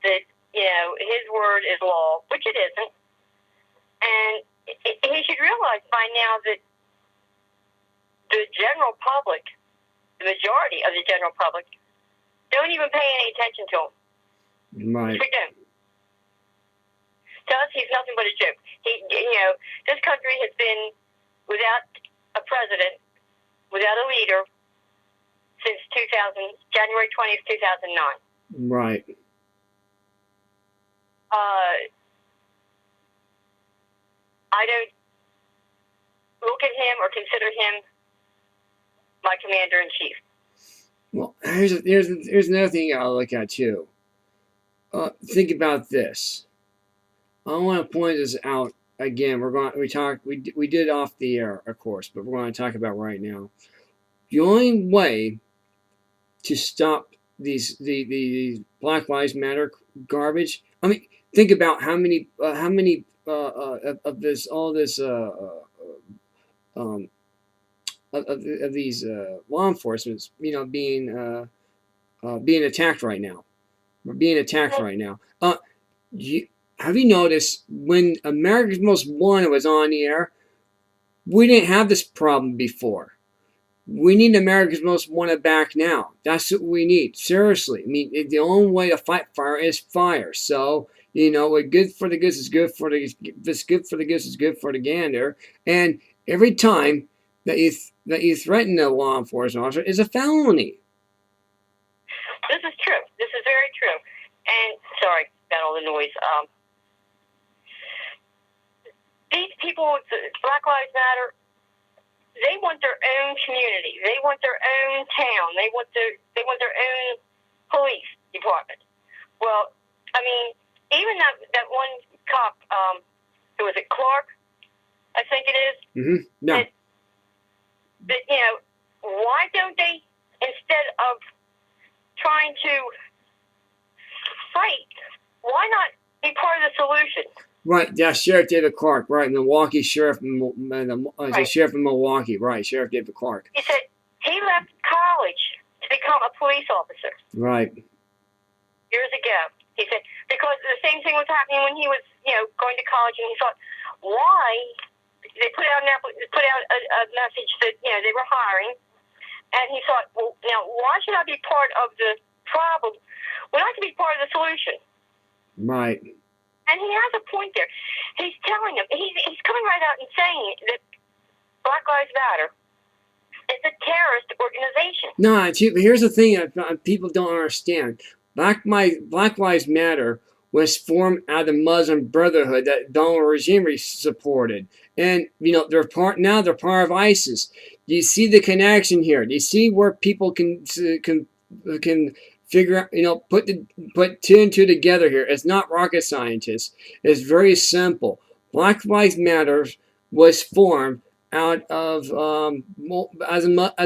that, his word is law, which it isn't. And he should realize by now that the general public, the majority of the general public, don't even pay any attention to him. Right. We don't. To us, he's nothing but a joke. This country has been without a president, without a leader, since January 20th, 2009. Right. I don't look at him or consider him my commander-in-chief. Well, here's another thing I'll look at too. Think about this. I want to point this out again. We did it off the air, of course, but we're going to talk about right now. The only way to stop these Black Lives Matter garbage. I mean, think about how many of these law enforcement, being attacked right now. We're being attacked right now. Have you noticed when America's Most Wanted was on the air, we didn't have this problem before. We need America's Most Wanted back now. That's what we need. Seriously. I mean, the only way to fight fire is fire. So, what good for the goose is good for the goose is good for the gander. And every time that you threaten a law enforcement officer is a felony. This is true. This is very true. And sorry about all the noise. These people, Black Lives Matter, they want their own community. They want their own town. They want their own police department. Well, I mean, even that one cop, who was it, Clark? I think it is. Mm-hmm. No. That why don't they, instead of trying to fight, why not be part of the solution? Right, yeah, Sheriff David Clark, right, Milwaukee Sheriff, Right. Sheriff in Milwaukee, right, Sheriff David Clark. He said he left college to become a police officer. Right. Years ago. He said, because the same thing was happening when he was, going to college, and he thought, why? They put out a message that, they were hiring, and he thought, well, now, why should I be part of the problem when I can be part of the solution? Right. And he has a point there. He's telling them, he's coming right out and saying that Black Lives Matter is a terrorist organization. No, here's the thing that people don't understand. Black Lives Matter was formed out of the Muslim Brotherhood that Donald regime supported. And, they're part of ISIS. Do you see the connection here? Do you see where people can figure out, put two and two together here? It's not rocket scientists. It's very simple. Black Lives Matter was formed out of as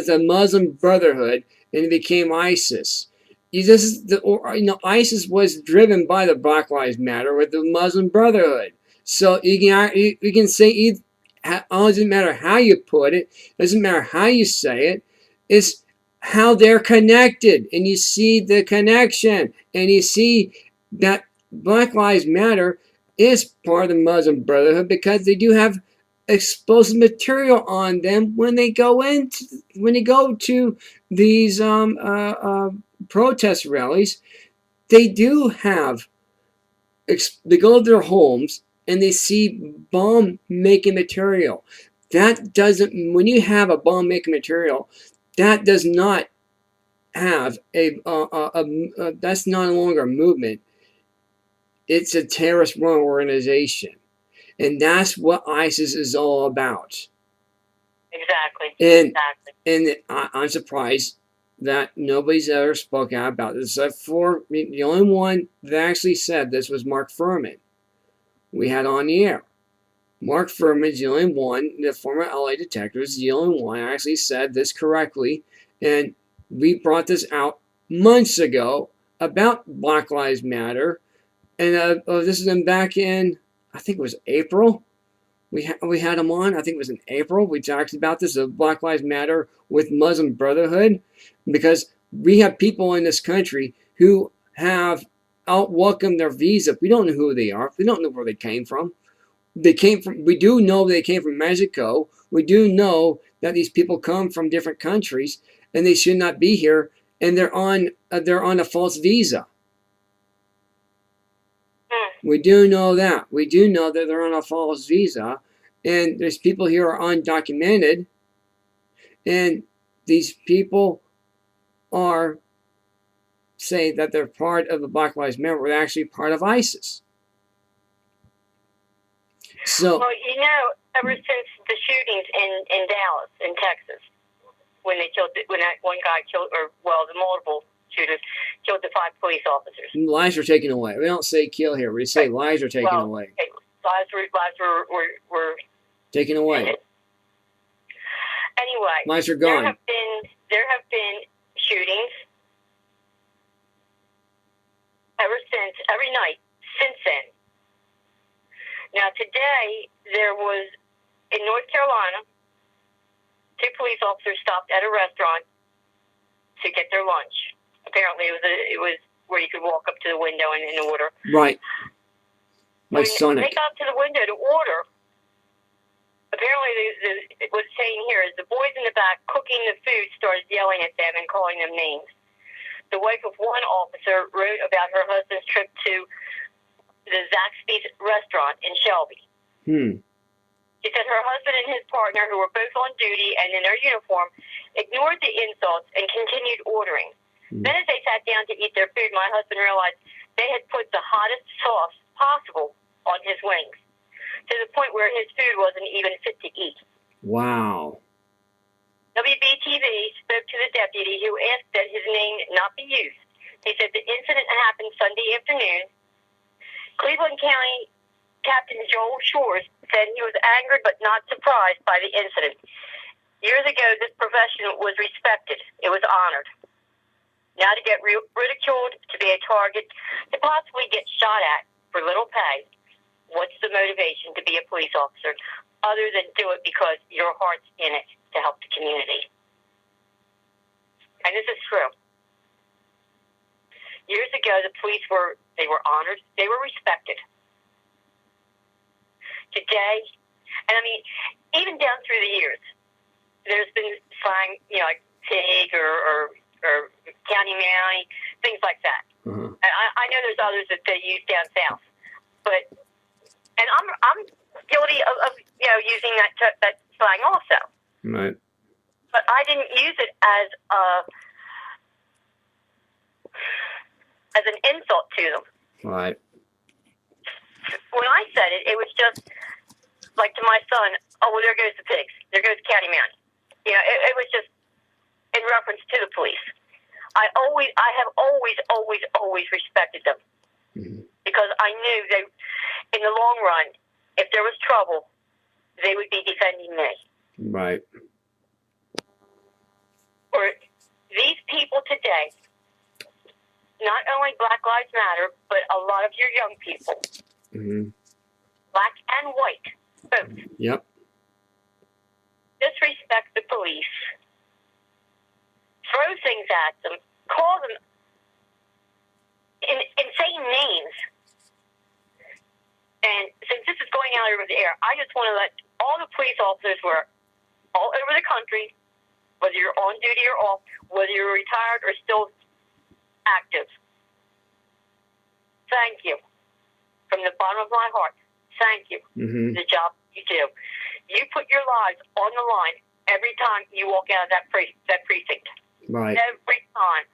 a Muslim Brotherhood, and it became ISIS. ISIS was driven by the Black Lives Matter with the Muslim Brotherhood. So you can say it doesn't matter how you put it, doesn't matter how you say it. It's how they're connected, and you see the connection, and you see that Black Lives Matter is part of the Muslim Brotherhood because they do have explosive material on them when they go to these protest rallies. They do have. They go to their homes and they see bomb-making material. That doesn't. When you have a bomb-making material, that does not have that's no longer a movement. It's a terrorist run organization. And that's what ISIS is all about. Exactly. And I'm surprised that nobody's ever spoken out about this except for the only one that actually said this was Mark Furman. We had on the air. Mark Furman is the only one, the former LA detective is the only one who actually said this correctly. And we brought this out months ago about Black Lives Matter. And this is back in, I think it was April. We had him on. I think it was in April. We talked about this of Black Lives Matter with Muslim Brotherhood, because we have people in this country who have welcome their visa. We don't know who they are. We don't know where they came from. We do know they came from Mexico. We do know that these people come from different countries and they should not be here, and they're on a false visa. We do know that. We do know that they're on a false visa, and there's people here are undocumented, and these people are saying that they're part of the Black Lives Matter. We're actually part of ISIS. So, well, ever since the shootings in Dallas, in Texas, when that one guy killed, the multiple shooters killed the 5 police officers. Lives are taken away. We don't say kill here. We say lives are taken away. Okay. Lives were taken away. Anyway, lives are gone. There have been shootings every night since then. Now today there was in North Carolina, 2 police officers stopped at a restaurant to get their lunch. Apparently, it was where you could walk up to the window and order. Right. My son. They got to the window to order. Apparently, it was saying here is the boys in the back cooking the food started yelling at them and calling them names. The wife of one officer wrote about her husband's trip to the Zaxby's restaurant in Shelby. She said her husband and his partner, who were both on duty and in their uniform, ignored the insults and continued ordering. Then as they sat down to eat their food, my husband realized they had put the hottest sauce possible on his wings, to the point where his food wasn't even fit to eat. Wow. WBTV spoke to the deputy, who asked that his name not be used. He said the incident happened Sunday afternoon. Cleveland County Captain Joel Shores said he was angered but not surprised by the incident. Years ago, this profession was respected. It was honored. Now to get ridiculed, to be a target, to possibly get shot at for little pay, what's the motivation to be a police officer other than do it because your heart's in it to help the community? And this is true. Years ago, the police were honored. They were respected. Today, and I mean, even down through the years, there's been slang, like pig or county mountie, things like that. And I know there's others that they use down south, and I'm guilty of using that slang also. Right. But I didn't use it as an insult to them. Right. When I said it, it was just like to my son, oh, well, there goes the pigs. There goes County Mountie. It was just in reference to the police. I have always respected them because I knew they, in the long run, if there was trouble, they would be defending me. Right. For these people today, not only Black Lives Matter, but a lot of your young people, black and white, both. Yep. Disrespect the police, throw things at them, call them insane names. And since this is going out over the air, I just want to let all the police officers who are all over the country, whether you're on duty or off, whether you're retired or still active, thank you. From the bottom of my heart, thank you for the job you do. You put your lives on the line every time you walk out of that precinct. Right. Every time.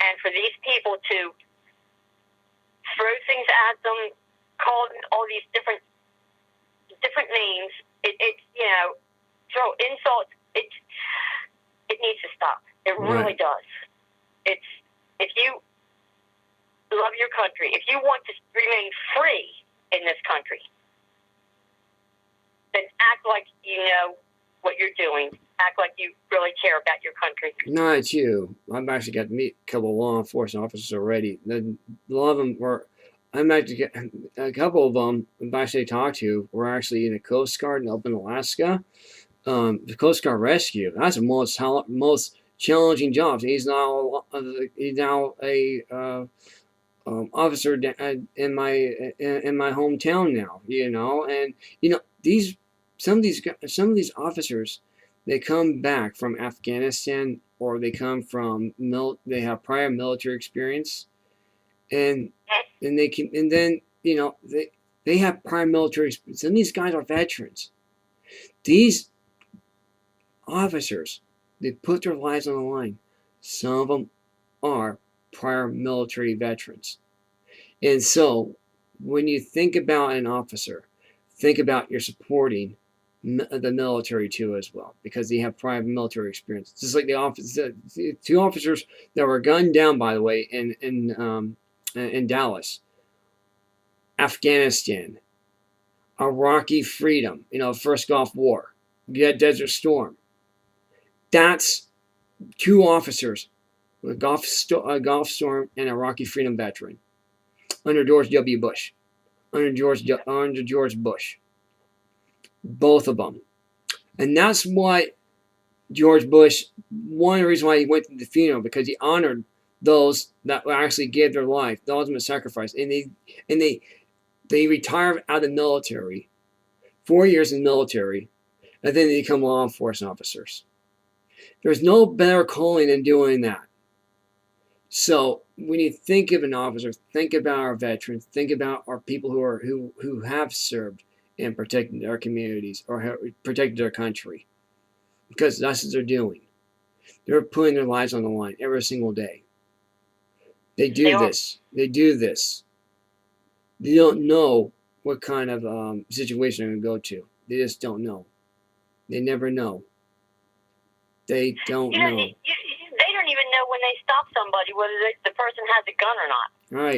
And for these people to throw things at them, call them all these different names, throw insults, it needs to stop. It really does. If you love your country, if you want to remain free in this country, then act like you know what you're doing. Act like you really care about your country. Not you. I've actually got to meet a couple of law enforcement officers already. A lot of them were. A couple of them I've actually talked to were actually in the Coast Guard up in Alaska. The Coast Guard rescue. That's the most challenging job. He's now a officer in my hometown now, and some of these officers, they come back from Afghanistan, or they come from they have prior military experience, and they can, and then they have prior military experience. Some of these guys are veterans. These officers, they put their lives on the line. Some of them are prior military veterans. And so, when you think about an officer, think about you're supporting the military too as well, because they have prior military experience. Just like the two officers that were gunned down, by the way, in Dallas, Afghanistan, Iraqi freedom, first Gulf War, you had Desert Storm. That's two officers, a Gulf Storm and Iraqi freedom veteran, under George W. Bush, under George Bush, both of them. And that's why George Bush, one of the reasons why he went to the funeral, because he honored those that actually gave their life, the ultimate sacrifice. And they retired out of the military, 4 years in the military, and then they become law enforcement officers. There's no better calling than doing that. So when you think of an officer, think about our veterans, think about our people who have served and protected our communities or have protected our country, because that's what they're doing. They're putting their lives on the line every single day. They do this. They do this. They don't know what kind of situation they're going to go to. They just don't know. They never know. They don't know. They don't even know when they stop somebody whether the person has a gun or not. Right.